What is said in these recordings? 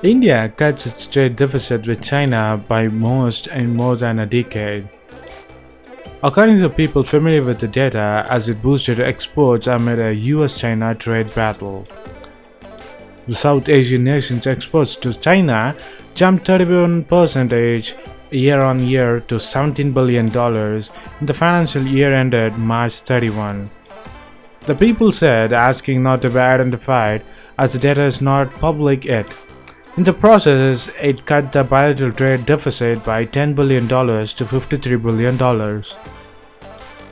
India cuts its trade deficit with China by most in more than a decade. According to people familiar with the data, as it boosted exports amid a US-China trade battle. The South Asian nation's exports to China jumped 31% year-on-year to $17 billion in the financial year ended March 31. The people said, asking not to be identified as the data is not public yet. In the process, it cut the bilateral trade deficit by $10 billion to $53 billion.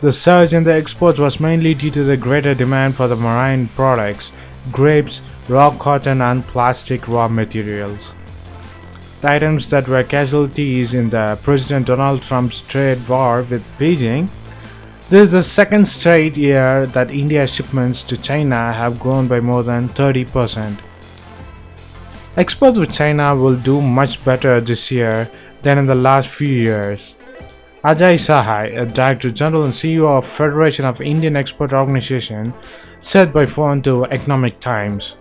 The surge in the exports was mainly due to the greater demand for the marine products, grapes, raw cotton and plastic raw materials. The items that were casualties in the President Donald Trump's trade war with Beijing. This is the second straight year that India's shipments to China have grown by more than 30%. Exports with China will do much better this year than in the last few years. Ajay Sahai, a Director General and CEO of Federation of Indian Export Organization, said by phone to Economic Times.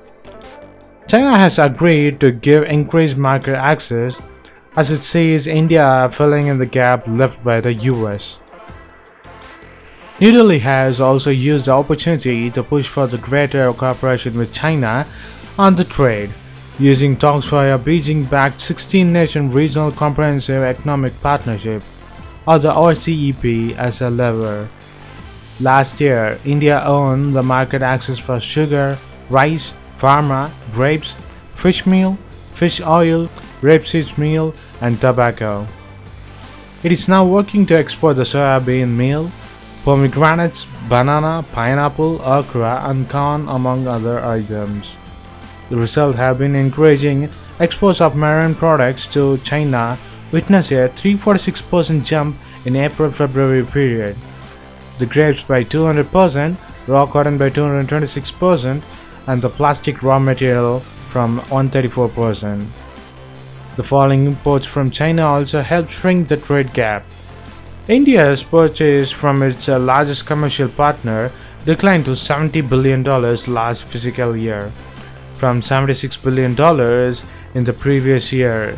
China has agreed to give increased market access as it sees India filling in the gap left by the US. New Delhi has also used the opportunity to push for the greater cooperation with China on the trade, using talks for a Beijing-backed 16-nation Regional Comprehensive Economic Partnership, or the RCEP, as a lever. Last year, India owned the market access for sugar, rice, pharma, grapes, fish meal, fish oil, rapeseed meal, and tobacco. It is now working to export the soybean meal, pomegranates, banana, pineapple, okra, and corn, among other items. The results have been encouraging. Exports of marine products to China witnessed a 346% jump in April-February period. The grapes by 200%, raw cotton by 226%, and the plastic raw material from 134%. The falling imports from China also helped shrink the trade gap. India's purchase from its largest commercial partner declined to $70 billion last fiscal year, from $76 billion in the previous year,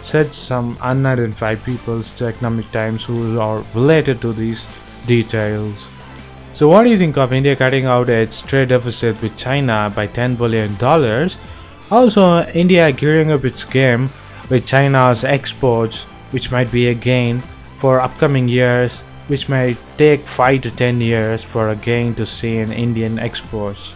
said some unidentified people to Economic Times who are related to these details. So what do you think of India cutting out its trade deficit with China by $10 billion? Also, India gearing up its game with China's exports, which might be a gain for upcoming years, which might take 5 to 10 years for a gain to see in Indian exports.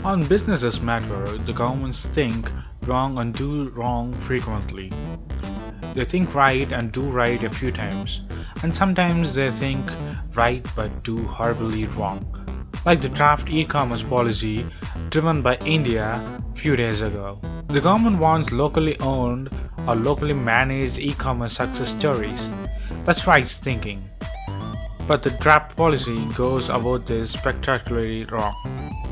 On businesses matter, the governments think wrong and do wrong frequently. They think right and do right a few times, and sometimes they think right but do horribly wrong, like the draft e-commerce policy driven by India a few days ago. The government wants locally owned or locally managed e-commerce success stories. That's right thinking. But the draft policy goes about this spectacularly wrong.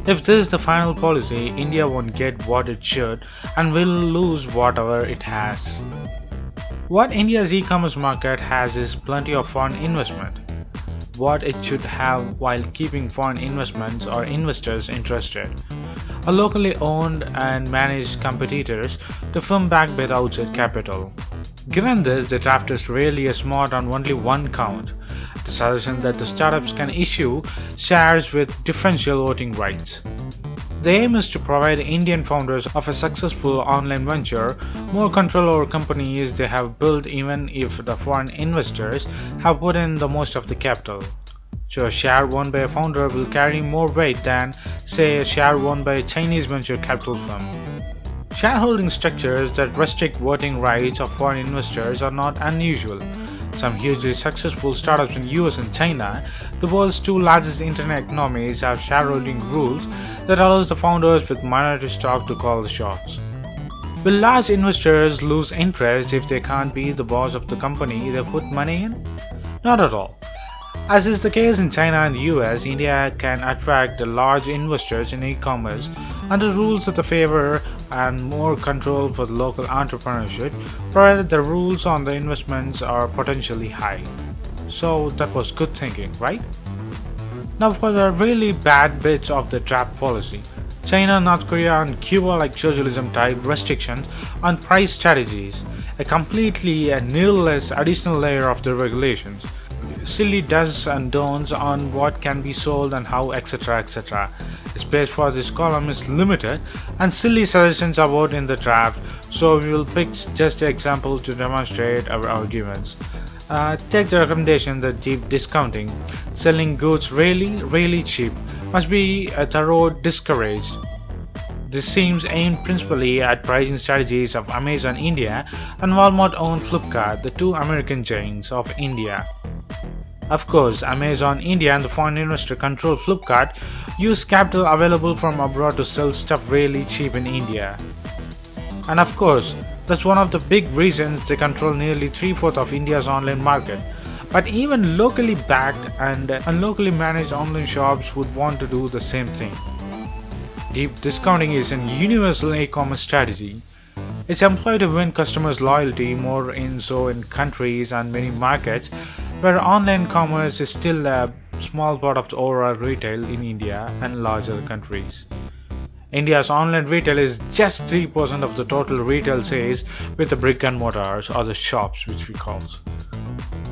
If this is the final policy, India won't get what it should and will lose whatever it has. What India's e-commerce market has is plenty of foreign investment. What it should have while keeping foreign investments or investors interested are locally owned and managed competitors to firm back by the outside capital. Given this, the draft is really smart on only one count: the suggestion that the startups can issue shares with differential voting rights. The aim is to provide Indian founders of a successful online venture more control over companies they have built, even if the foreign investors have put in the most of the capital. So a share owned by a founder will carry more weight than, say, a share owned by a Chinese venture capital firm. Shareholding structures that restrict voting rights of foreign investors are not unusual. Some hugely successful startups in US and China, the world's two largest internet economies, have shareholding rules that allows the founders with minority stock to call the shots. Will large investors lose interest if they can't be the boss of the company they put money in? Not at all. As is the case in China and the US, India can attract the large investors in e-commerce under rules that favor and more control for the local entrepreneurship, provided the rules on the investments are potentially high. So that was good thinking, right? Now for the really bad bits of the draft policy. China, North Korea and Cuba like socialism type restrictions on price strategies, a completely needless additional layer of the regulations. Silly does and don'ts on what can be sold and how, etc. etc. Space for this column is limited and silly suggestions about in the draft, so we will pick just an example to demonstrate our arguments. Take the recommendation that deep discounting, selling goods really cheap, must be thorough discouraged. This seems aimed principally at pricing strategies of Amazon India and Walmart-owned Flipkart, the two American giants of India. Of course, Amazon India and the foreign investor controlled Flipkart use capital available from abroad to sell stuff really cheap in India. And of course, that's one of the big reasons they control nearly 3/4 of India's online market. But even locally backed and locally managed online shops would want to do the same thing. Deep discounting is an universal e-commerce strategy. It's employed to win customers' loyalty more in countries and many markets where online commerce is still a small part of the overall retail in India and larger countries. India's online retail is just 3% of the total retail sales with the brick and mortars or the shops which we call.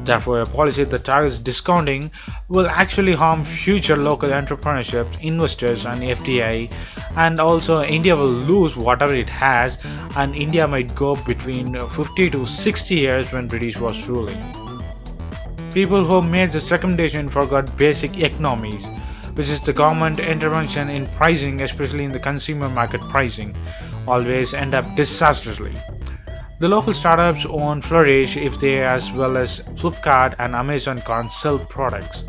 Therefore, a policy that targets discounting will actually harm future local entrepreneurship, investors and FDI, and also India will lose whatever it has, and India might go between 50 to 60 years when British was ruling. People who made this recommendation forgot basic economies, which is the government intervention in pricing, especially in the consumer market pricing, always end up disastrously. The local startups won't flourish if they, as well as Flipkart and Amazon, can't sell products.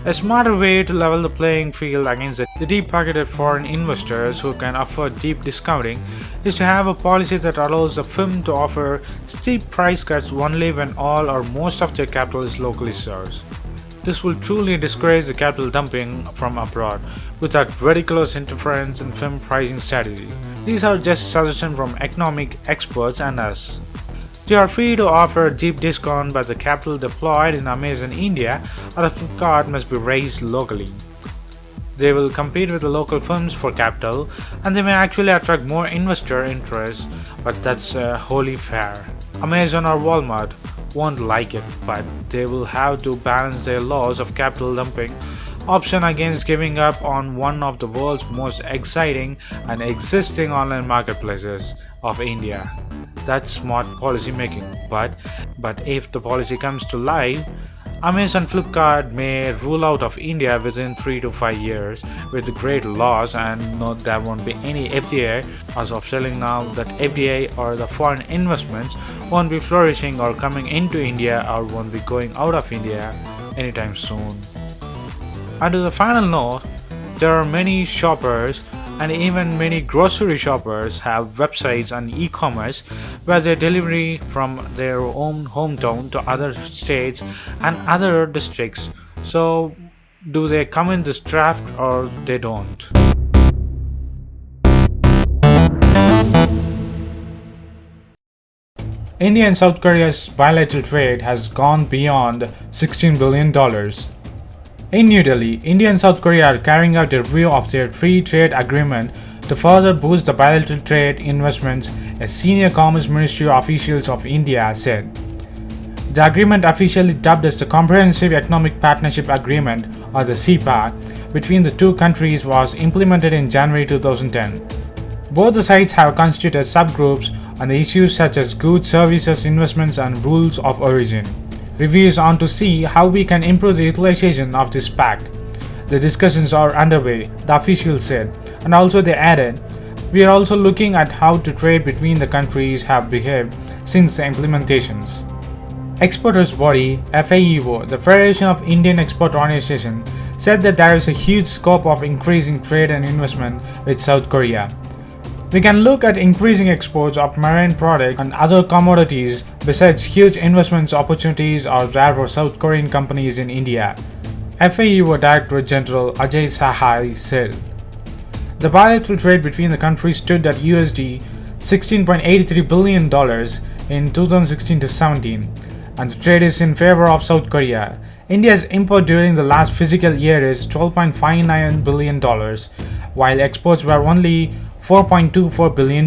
A smarter way to level the playing field against the deep-pocketed foreign investors who can afford deep discounting is to have a policy that allows the firm to offer steep price cuts only when all or most of their capital is locally sourced. This will truly discourage the capital dumping from abroad without ridiculous interference in firm pricing strategies. These are just suggestions from economic experts and us. They are free to offer a deep discount, but the capital deployed in Amazon India or the Flipkart must be raised locally. They will compete with the local firms for capital, and they may actually attract more investor interest, but that's wholly fair. Amazon or Walmart won't like it, but they will have to balance their laws of capital dumping option against giving up on one of the world's most exciting and existing online marketplaces of India. That's smart policy making, but if the policy comes to life, Amazon Flipkart may rule out of India within 3 to 5 years with great loss, and there won't be any FDI as of selling now. That FDI or the foreign investments won't be flourishing or coming into India or won't be going out of India anytime soon. And to the final note, there are many shoppers and even many grocery shoppers have websites and e-commerce where they delivery from their own hometown to other states and other districts. So do they come in this draft or they don't? India and South Korea's bilateral trade has gone beyond $16 billion. In New Delhi, India and South Korea are carrying out a review of their free trade agreement to further boost the bilateral trade investments, a senior Commerce Ministry officials of India said. The agreement, officially dubbed as the Comprehensive Economic Partnership Agreement or the CEPA, between the two countries was implemented in January 2010. Both the sides have constituted subgroups on the issues such as goods, services, investments and rules of origin. Reviews on to see how we can improve the utilization of this pact. The discussions are underway, the officials said, and also they added, we are also looking at how to trade between the countries have behaved since the implementations. Exporters body FAEO, the Federation of Indian Export Organization, said that there is a huge scope of increasing trade and investment with South Korea. We can look at increasing exports of marine products and other commodities besides huge investment opportunities are there for South Korean companies in India. FAO Director General Ajay Sahai said. The bilateral trade between the countries stood at USD $16.83 billion in 2016-17, and the trade is in favor of South Korea. India's import during the last fiscal year is $12.59 billion, while exports were only $4.24 billion.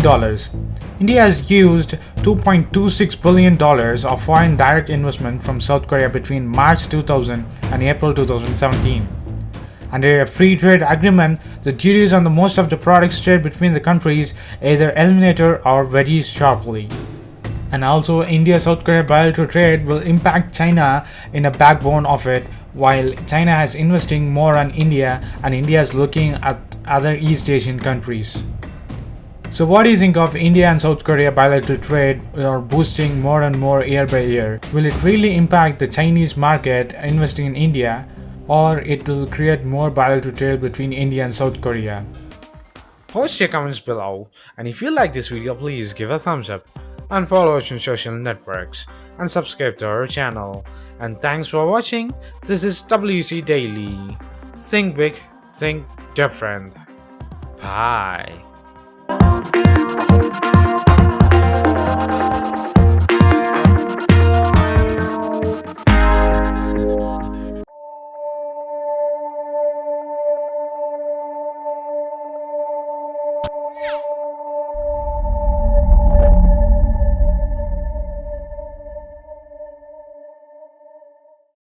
India has used $2.26 billion of foreign direct investment from South Korea between March 2000 and April 2017. Under a free trade agreement, the duties on the most of the products traded between the countries either eliminated or reduced sharply. And also, India-South Korea bilateral trade will impact China in a backbone of it, while China has investing more on India and India is looking at other East Asian countries. So what do you think of India and South Korea bilateral trade are boosting more and more year by year? Will it really impact the Chinese market investing in India, or it will create more bilateral trade between India and South Korea? Post your comments below, and if you like this video, please give a thumbs up and follow us on social networks and subscribe to our channel. And thanks for watching. This is WC Daily. Think big, think different. Bye.